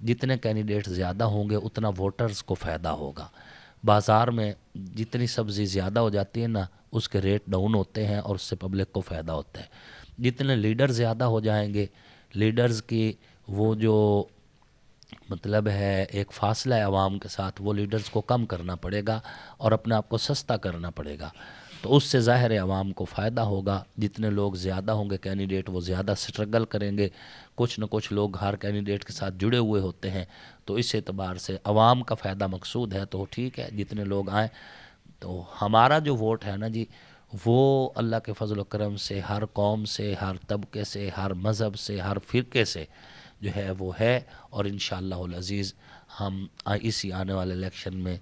جتنے کینڈیڈیٹ زیادہ ہوں گے اتنا ووٹرز کو فائدہ ہوگا. بازار میں جتنی سبزی زیادہ ہو جاتی ہے نا اس کے ریٹ ڈاؤن ہوتے ہیں اور اس سے پبلک کو فائدہ ہوتا ہے. جتنے لیڈر زیادہ ہو جائیں گے لیڈرز کی وہ جو مطلب ہے ایک فاصلہ ہے عوام کے ساتھ وہ لیڈرز کو کم کرنا پڑے گا اور اپنے آپ کو سستا کرنا پڑے گا. تو اس سے ظاہر ہے عوام کو فائدہ ہوگا. جتنے لوگ زیادہ ہوں گے کینڈیڈیٹ وہ زیادہ سٹرگل کریں گے. کچھ نہ کچھ لوگ ہر کینڈیڈیٹ کے ساتھ جڑے ہوئے ہوتے ہیں تو اس اعتبار سے عوام کا فائدہ مقصود ہے. تو ٹھیک ہے جتنے لوگ آئیں. تو ہمارا جو ووٹ ہے نا جی وہ اللہ کے فضل و کرم سے ہر قوم سے ہر طبقے سے ہر مذہب سے ہر فرقے سے جو ہے وہ ہے. اور انشاءاللہ العزیز ہم اسی آنے والے الیکشن میں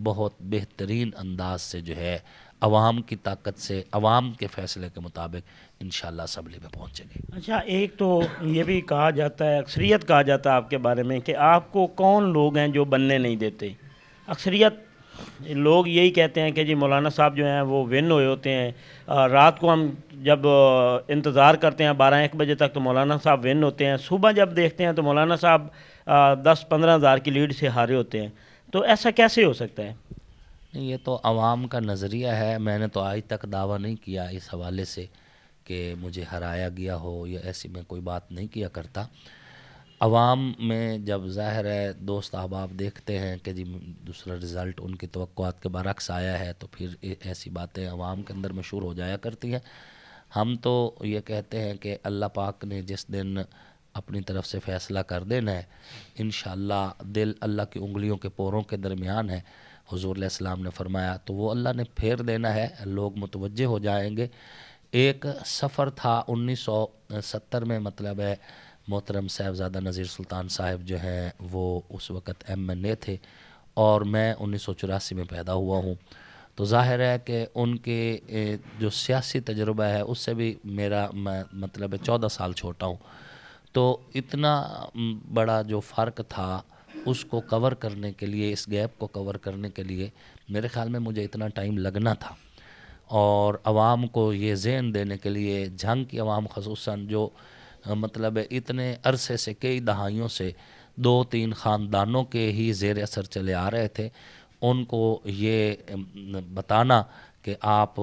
بہت بہترین انداز سے جو ہے عوام کی طاقت سے عوام کے فیصلے کے مطابق انشاءاللہ اسمبلی میں پہنچیں گے. اچھا ایک تو یہ بھی کہا جاتا ہے اکثریت کہا جاتا ہے آپ کے بارے میں کہ آپ کو کون لوگ ہیں جو بننے نہیں دیتے. اکثریت لوگ یہی کہتے ہیں کہ جی مولانا صاحب جو ہیں وہ ون ہوئے ہوتے ہیں. رات کو ہم جب انتظار کرتے ہیں 12-1 بجے تک تو مولانا صاحب ون ہوتے ہیں. صبح جب دیکھتے ہیں تو مولانا صاحب 10-15 ہزار کی لیڈ سے ہارے ہوتے ہیں. تو ایسا کیسے ہو سکتا ہے؟ یہ تو عوام کا نظریہ ہے. میں نے تو آج تک دعویٰ نہیں کیا اس حوالے سے کہ مجھے ہرایا گیا ہو یا ایسی میں کوئی بات نہیں کیا کرتا. عوام میں جب ظاہر ہے دوست احباب دیکھتے ہیں کہ جی دوسرا رزلٹ ان کی توقعات کے برعکس آیا ہے تو پھر ایسی باتیں عوام کے اندر مشہور ہو جایا کرتی ہیں. ہم تو یہ کہتے ہیں کہ اللہ پاک نے جس دن اپنی طرف سے فیصلہ کر دینا ہے انشاءاللہ دل اللہ کی انگلیوں کے پوروں کے درمیان ہے. حضور علیہ السلام نے فرمایا تو وہ اللہ نے پھیر دینا ہے. لوگ متوجہ ہو جائیں گے. ایک سفر تھا 1970 میں مطلب ہے محترم صاحبزادہ نذیر سلطان صاحب جو ہیں وہ اس وقت MNA تھے اور میں 1984 میں پیدا ہوا ہوں. تو ظاہر ہے کہ ان کے جو سیاسی تجربہ ہے اس سے بھی میرا مطلب 14 سال چھوٹا ہوں. تو اتنا بڑا جو فرق تھا اس کو کور کرنے کے لیے اس گیپ کو کور کرنے کے لیے میرے خیال میں مجھے اتنا ٹائم لگنا تھا. اور عوام کو یہ ذہن دینے کے لیے جھنگ کی عوام خصوصاً جو مطلب اتنے عرصے سے کئی دہائیوں سے 2-3 خاندانوں کے ہی زیر اثر چلے آ رہے تھے ان کو یہ بتانا کہ آپ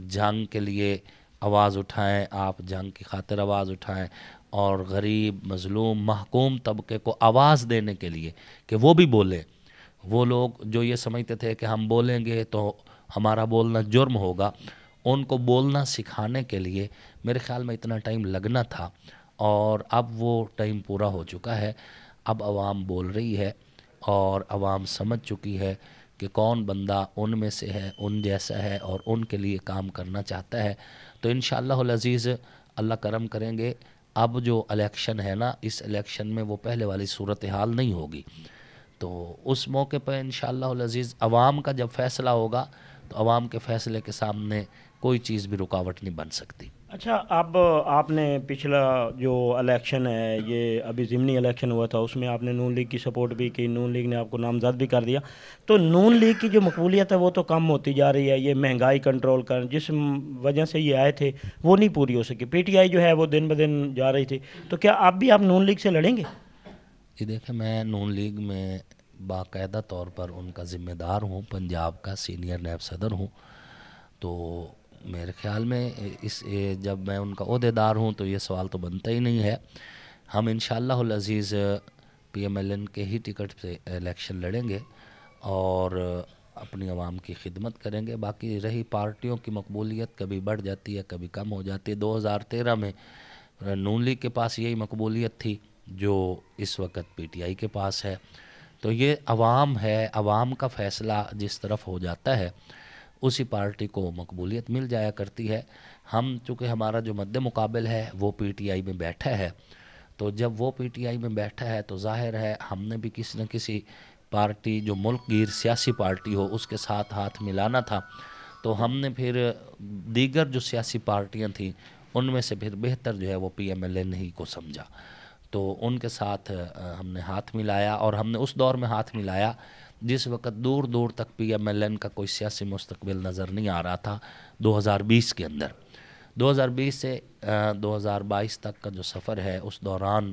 جنگ کے لیے آواز اٹھائیں آپ جنگ کی خاطر آواز اٹھائیں اور غریب مظلوم محکوم طبقے کو آواز دینے کے لیے کہ وہ بھی بولیں. وہ لوگ جو یہ سمجھتے تھے کہ ہم بولیں گے تو ہمارا بولنا جرم ہوگا ان کو بولنا سکھانے کے لیے میرے خیال میں اتنا ٹائم لگنا تھا. اور اب وہ ٹائم پورا ہو چکا ہے. اب عوام بول رہی ہے اور عوام سمجھ چکی ہے کہ کون بندہ ان میں سے ہے ان جیسا ہے اور ان کے لیے کام کرنا چاہتا ہے. تو انشاءاللہ العزیز اللہ کرم کریں گے. اب جو الیکشن ہے نا اس الیکشن میں وہ پہلے والی صورتحال نہیں ہوگی. تو اس موقع پہ انشاءاللہ العزیز عوام کا جب فیصلہ ہوگا تو عوام کے فیصلے کے سامنے کوئی چیز بھی رکاوٹ نہیں بن سکتی. اچھا اب آپ نے پچھلا جو الیکشن ہے یہ ابھی ضمنی الیکشن ہوا تھا اس میں آپ نے نون لیگ کی سپورٹ بھی کی. نون لیگ نے آپ کو نامزد بھی کر دیا. تو نون لیگ کی جو مقبولیت ہے وہ تو کم ہوتی جا رہی ہے. یہ مہنگائی کنٹرول کر جس وجہ سے یہ آئے تھے وہ نہیں پوری ہو سکی. PTI جو ہے وہ دن بدن جا رہی تھی. تو کیا اب بھی آپ نون لیگ سے لڑیں گے؟ جی دیکھیں میں نون لیگ میں باقاعدہ طور پر ان کا ذمہ دار ہوں. پنجاب کا سینئر نائب صدر ہوں. تو میرے خیال میں جب میں ان کا عہدیدار ہوں تو یہ سوال تو بنتا ہی نہیں ہے. ہم انشاءاللہ العزیز PMLN کے ہی ٹکٹ سے الیکشن لڑیں گے اور اپنی عوام کی خدمت کریں گے. باقی رہی پارٹیوں کی مقبولیت کبھی بڑھ جاتی ہے کبھی کم ہو جاتی ہے. 2013 میں نون لیگ کے پاس یہی مقبولیت تھی جو اس وقت PTI کے پاس ہے. تو یہ عوام ہے. عوام کا فیصلہ جس طرف ہو جاتا ہے اسی پارٹی کو مقبولیت مل جایا کرتی ہے. ہم چونکہ ہمارا جو مد مقابل ہے وہ PTI میں بیٹھا ہے تو جب وہ PTI میں بیٹھا ہے تو ظاہر ہے ہم نے بھی کسی نہ کسی پارٹی جو ملک گیر سیاسی پارٹی ہو اس کے ساتھ ہاتھ ملانا تھا. تو ہم نے پھر دیگر جو سیاسی پارٹیاں تھیں ان میں سے پھر بہتر جو ہے وہ PMLN ہی کو سمجھا تو ان کے ساتھ ہم نے ہاتھ ملایا. اور ہم نے اس دور میں ہاتھ ملایا جس وقت دور دور تک PMLN کا کوئی سیاسی مستقبل نظر نہیں آ رہا تھا. 2020 کے اندر 2020 سے 2022 تک کا جو سفر ہے اس دوران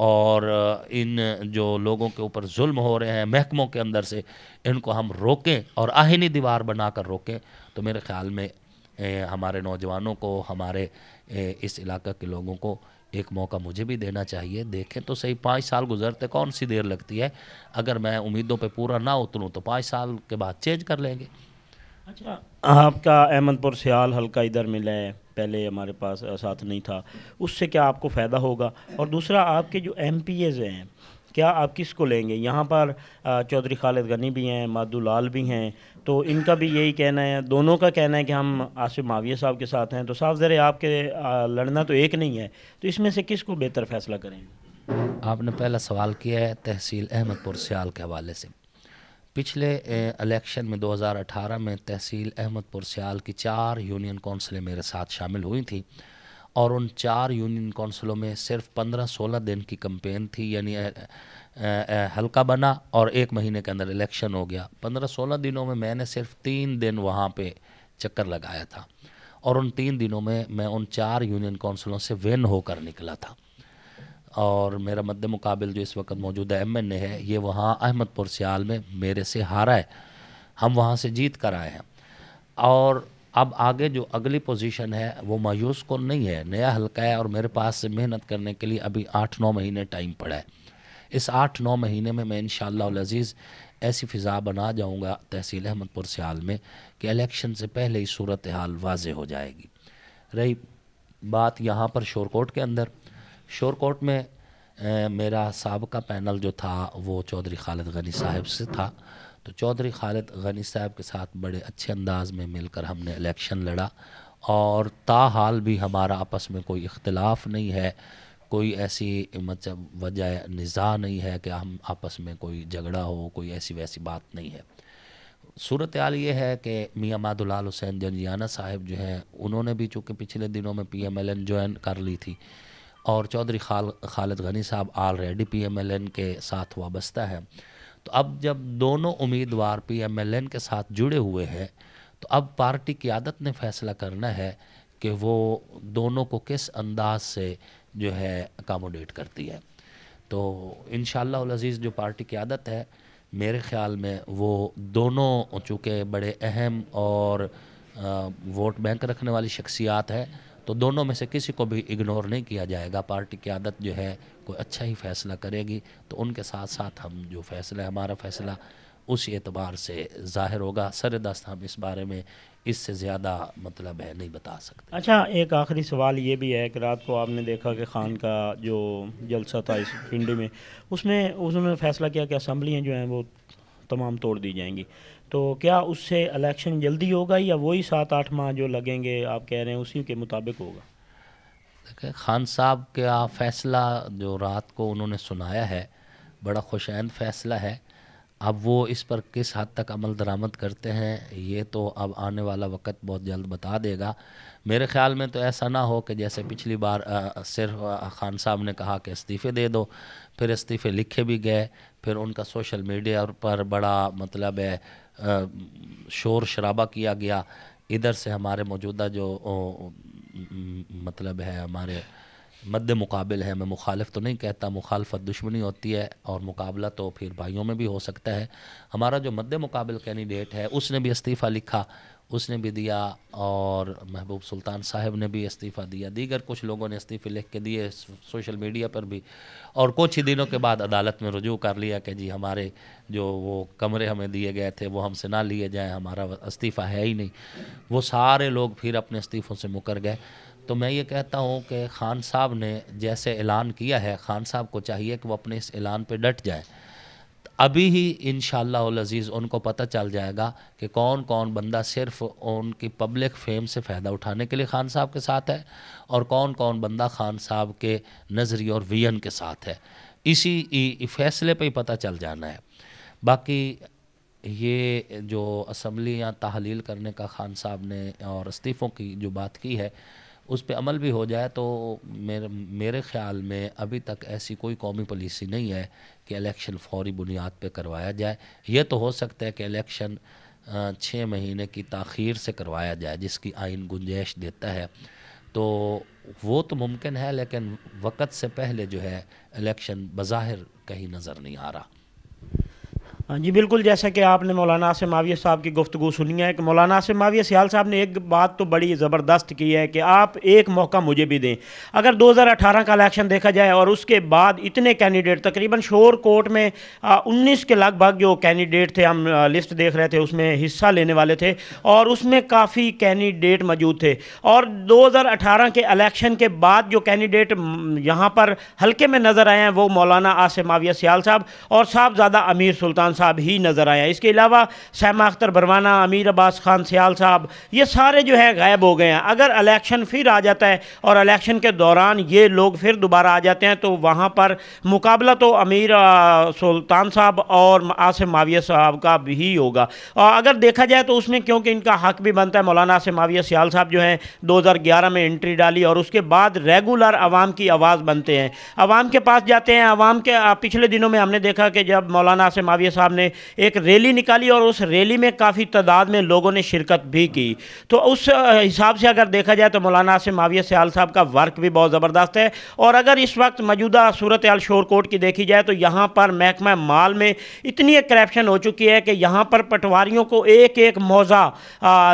اور ان جو لوگوں کے اوپر ظلم ہو رہے ہیں محکموں کے اندر سے، ان کو ہم روکیں اور آہنی دیوار بنا کر روکیں، تو میرے خیال میں ہمارے نوجوانوں کو، ہمارے اس علاقہ کے لوگوں کو ایک موقع مجھے بھی دینا چاہیے۔ دیکھیں تو صحیح، 5 سال گزرتے کون سی دیر لگتی ہے، اگر میں امیدوں پہ پورا نہ اتروں تو 5 سال کے بعد چینج کر لیں گے۔ اچھا، آپ کا احمد پور سیال حلقہ ادھر ملا ہے، پہلے ہمارے پاس ساتھ نہیں تھا، اس سے کیا آپ کو فائدہ ہوگا؟ اور دوسرا، آپ کے جو ایم پی ایز ہیں، کیا آپ کس کو لیں گے؟ یہاں پر چودھری خالد غنی بھی ہیں، مادو لال بھی ہیں، تو ان کا بھی یہی کہنا ہے، دونوں کا کہنا ہے کہ ہم آصف معاویہ صاحب کے ساتھ ہیں، تو صاف ظاہر ہے آپ کے لڑنا تو ایک نہیں ہے، تو اس میں سے کس کو بہتر فیصلہ کریں گے؟ آپ نے پہلا سوال کیا ہے تحصیل احمد پور سیال کے حوالے سے۔ پچھلے الیکشن میں 2018 میں تحصیل احمد پور سیال کی 4 یونین کونسلیں میرے ساتھ شامل ہوئی تھیں، اور ان 4 یونین کونسلوں میں صرف 15-16 دن کی کمپین تھی، یعنی حلقہ بنا اور 1 مہینے کے اندر الیکشن ہو گیا۔ 15-16 دنوں میں نے صرف 3 دن وہاں پہ چکر لگایا تھا، اور ان 3 دنوں میں ان 4 یونین کونسلوں سے ون ہو کر نکلا تھا، اور میرا مد مقابل جو اس وقت موجودہ ایم این اے ہے، یہ وہاں احمد پور سیال میں میرے سے ہارا ہے، ہم وہاں سے جیت کر آئے ہیں۔ اور اب آگے جو اگلی پوزیشن ہے وہ مایوس کن نہیں ہے، نیا حلقہ ہے، اور میرے پاس سے محنت کرنے کے لیے ابھی 8-9 مہینے ٹائم پڑا ہے۔ اس 8-9 مہینے میں انشاءاللہ العزیز ایسی فضا بنا جاؤں گا تحصیل احمد پور سیال میں کہ الیکشن سے پہلے ہی صورتحال واضح ہو جائے گی۔ رہی بات یہاں پر شورکوٹ کے اندر، شورکوٹ میں میرا سابقہ پینل جو تھا وہ چودھری خالد غنی صاحب سے تھا، تو چودھری خالد غنی صاحب کے ساتھ بڑے اچھے انداز میں مل کر ہم نے الیکشن لڑا، اور تاحال بھی ہمارا آپس میں کوئی اختلاف نہیں ہے، کوئی ایسی مطلب وجہ نزاع نہیں ہے کہ ہم آپس میں کوئی جھگڑا ہو، کوئی ایسی ویسی بات نہیں ہے۔ صورتحال یہ ہے کہ میاں مادو لال حسین جنجیانہ صاحب جو ہیں، انہوں نے بھی چونکہ پچھلے دنوں میں P M L N join کر لی تھی، اور چودھری خالد غنی صاحب already P M L N کے ساتھ وابستہ ہیں، تو اب جب دونوں امیدوار پی ایم ایل این کے ساتھ جڑے ہوئے ہیں، تو اب پارٹی قیادت نے فیصلہ کرنا ہے کہ وہ دونوں کو کس انداز سے جو ہے اکاموڈیٹ کرتی ہے۔ تو انشاءاللہ العزیز جو پارٹی قیادت ہے، میرے خیال میں وہ دونوں چونکہ بڑے اہم اور ووٹ بینک رکھنے والی شخصیات ہے، تو دونوں میں سے کسی کو بھی اگنور نہیں کیا جائے گا۔ پارٹی قیادت جو ہے کوئی اچھا ہی فیصلہ کرے گی، تو ان کے ساتھ ساتھ ہم جو فیصلہ ہے، ہمارا فیصلہ اسی اعتبار سے ظاہر ہوگا۔ سر دست ہم اس بارے میں اس سے زیادہ مطلب ہے نہیں بتا سکتے۔ اچھا، ایک آخری سوال یہ بھی ہے کہ رات کو آپ نے دیکھا کہ خان کا جو جلسہ تھا اس پنڈی میں، اس میں انہوں نے فیصلہ کیا کہ اسمبلیاں جو ہیں وہ تمام توڑ دی جائیں گی، تو کیا اس سے الیکشن جلدی ہوگا یا وہی 7-8 ماہ جو لگیں گے آپ کہہ رہے ہیں اسی کے مطابق ہوگا؟ دیکھیں، خان صاحب کا فیصلہ جو رات کو انہوں نے سنایا ہے، بڑا خوشائند فیصلہ ہے۔ اب وہ اس پر کس حد تک عمل درآمد کرتے ہیں، یہ تو اب آنے والا وقت بہت جلد بتا دے گا۔ میرے خیال میں تو ایسا نہ ہو کہ جیسے پچھلی بار صرف خان صاحب نے کہا کہ استعفے دے دو، پھر استعفے لکھے بھی گئے، پھر ان کا سوشل میڈیا پر بڑا مطلب ہے شور شرابہ کیا گیا۔ ادھر سے ہمارے موجودہ جو مطلب ہے ہمارے مد مقابل ہے، میں مخالف تو نہیں کہتا، مخالفت دشمنی ہوتی ہے اور مقابلہ تو پھر بھائیوں میں بھی ہو سکتا ہے۔ ہمارا جو مد مقابل کینڈیڈیٹ ہے اس نے بھی استعفیٰ لکھا، اس نے بھی دیا، اور محبوب سلطان صاحب نے بھی استعفیٰ دیا، دیگر کچھ لوگوں نے استعفے لکھ کے دیے سوشل میڈیا پر بھی، اور کچھ ہی دنوں کے بعد عدالت میں رجوع کر لیا کہ جی ہمارے جو وہ کمرے ہمیں دیے گئے تھے وہ ہم سے نہ لیے جائیں، ہمارا استعفیٰ ہے ہی نہیں۔ وہ سارے لوگ پھر اپنے استعفوں سے مکر گئے۔ تو میں یہ کہتا ہوں کہ خان صاحب نے جیسے اعلان کیا ہے، خان صاحب کو چاہیے کہ وہ اپنے اس اعلان پہ ڈٹ جائیں۔ ابھی ہی انشاءاللہ العزیز ان کو پتہ چل جائے گا کہ کون کون بندہ صرف ان کی پبلک فیم سے فائدہ اٹھانے کے لیے خان صاحب کے ساتھ ہے، اور کون کون بندہ خان صاحب کے نظریے اور ویژن کے ساتھ ہے۔ اسی فیصلے پہ ہی پتہ چل جانا ہے۔ باقی یہ جو اسمبلیاں تحلیل کرنے کا خان صاحب نے اور استعفوں کی جو بات کی ہے، اس پہ عمل بھی ہو جائے تو میرے خیال میں ابھی تک ایسی کوئی قومی پالیسی نہیں ہے کہ الیکشن فوری بنیاد پہ کروایا جائے۔ یہ تو ہو سکتا ہے کہ الیکشن 6 مہینے کی تاخیر سے کروایا جائے، جس کی آئین گنجائش دیتا ہے، تو وہ تو ممکن ہے، لیکن وقت سے پہلے جو ہے الیکشن بظاہر کہیں نظر نہیں آ رہا۔ ہاں جی بالکل، جیسا کہ آپ نے مولانا عاصم معاویہ صاحب کی گفتگو سنی ہے کہ مولانا عاصم معاویہ سیال صاحب نے ایک بات تو بڑی زبردست کی ہے کہ آپ ایک موقع مجھے بھی دیں۔ اگر 2018 کا الیکشن دیکھا جائے اور اس کے بعد اتنے کینڈیڈیٹ، تقریباً شور کوٹ میں 19 کے لگ بھگ جو کینڈیڈیٹ تھے، ہم لسٹ دیکھ رہے تھے، اس میں حصہ لینے والے تھے اور اس میں کافی کینڈیڈیٹ موجود تھے، اور 2018 کے الیکشن کے بعد جو کینڈیڈیٹ یہاں پر حلقے میں نظر آئے ہیں وہ مولانا عاصم معاویہ سیال صاحب اور صاحبزادہ امیر سلطان صاحب ہی نظر آئے ہیں۔ اس کے علاوہ سیما اختر بروانہ، امیر عباس خان سیال صاحب، یہ سارے جو ہے غائب ہو گئے ہیں۔ اگر الیکشن پھر آ جاتا ہے اور الیکشن کے دوران یہ لوگ پھر دوبارہ آ جاتے ہیں تو وہاں پر مقابلہ تو امیر سلطان صاحب اور عاصم معاویہ صاحب کا بھی ہوگا، اور اگر دیکھا جائے تو اس میں کیونکہ ان کا حق بھی بنتا ہے، مولانا عاصم معاویہ سیال صاحب جو ہیں 2011 میں انٹری ڈالی اور اس کے بعد ریگولر عوام کی آواز بنتے ہیں، عوام کے پاس جاتے ہیں۔ عوام کے پچھلے دنوں میں ہم نے دیکھا کہ جب مولانا عاصم معاویہ صاحب نے ایک ریلی نکالی اور اس ریلی میں کافی تعداد میں لوگوں نے شرکت بھی کی، تو اس حساب سے اگر دیکھا جائے تو مولانا عاصم معاویہ سیال صاحب کا ورک بھی بہت زبردست ہے۔ اور اگر اس وقت موجودہ صورتحال شور کوٹ کی دیکھی جائے تو یہاں پر محکمہ مال میں اتنی ایک کرپشن ہو چکی ہے کہ یہاں پر پٹواریوں کو ایک ایک موضع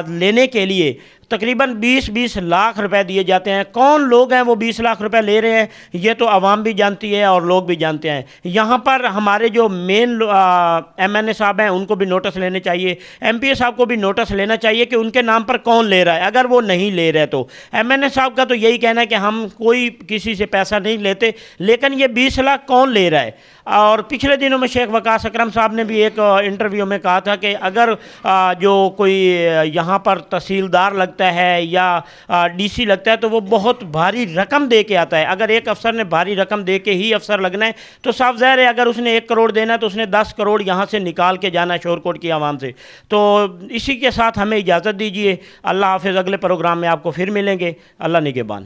لینے کے لیے تقریباً 20-20 لاکھ روپے دیے جاتے ہیں۔ کون لوگ ہیں وہ 20 لاکھ روپے لے رہے ہیں، یہ تو عوام بھی جانتی ہے اور لوگ بھی جانتے ہیں۔ یہاں پر ہمارے جو مین ایم این اے صاحب ہیں ان کو بھی نوٹس لینے چاہیے، ایم پی اے صاحب کو بھی نوٹس لینا چاہیے کہ ان کے نام پر کون لے رہا ہے۔ اگر وہ نہیں لے رہے تو ایم این اے صاحب کا تو یہی کہنا ہے کہ ہم کوئی کسی سے پیسہ نہیں لیتے، لیکن یہ 20 لاکھ کون لے رہا ہے؟ اور پچھلے دنوں میں شیخ وقاص اکرم صاحب نے بھی ایک انٹرویو میں کہا تھا کہ اگر جو کوئی یہاں پر تحصیلدار لگتا ہے یا ڈی سی لگتا ہے تو وہ بہت بھاری رقم دے کے آتا ہے۔ اگر ایک افسر نے بھاری رقم دے کے ہی افسر لگنا ہے تو صاف ظاہر ہے اگر اس نے 1 کروڑ دینا ہے تو اس نے 10 کروڑ یہاں سے نکال کے جانا ہے شور کوٹ کی عوام سے۔ تو اسی کے ساتھ ہمیں اجازت دیجیے، اللہ حافظ، اگلے پروگرام میں آپ کو پھر ملیں گے، اللہ نگہبان۔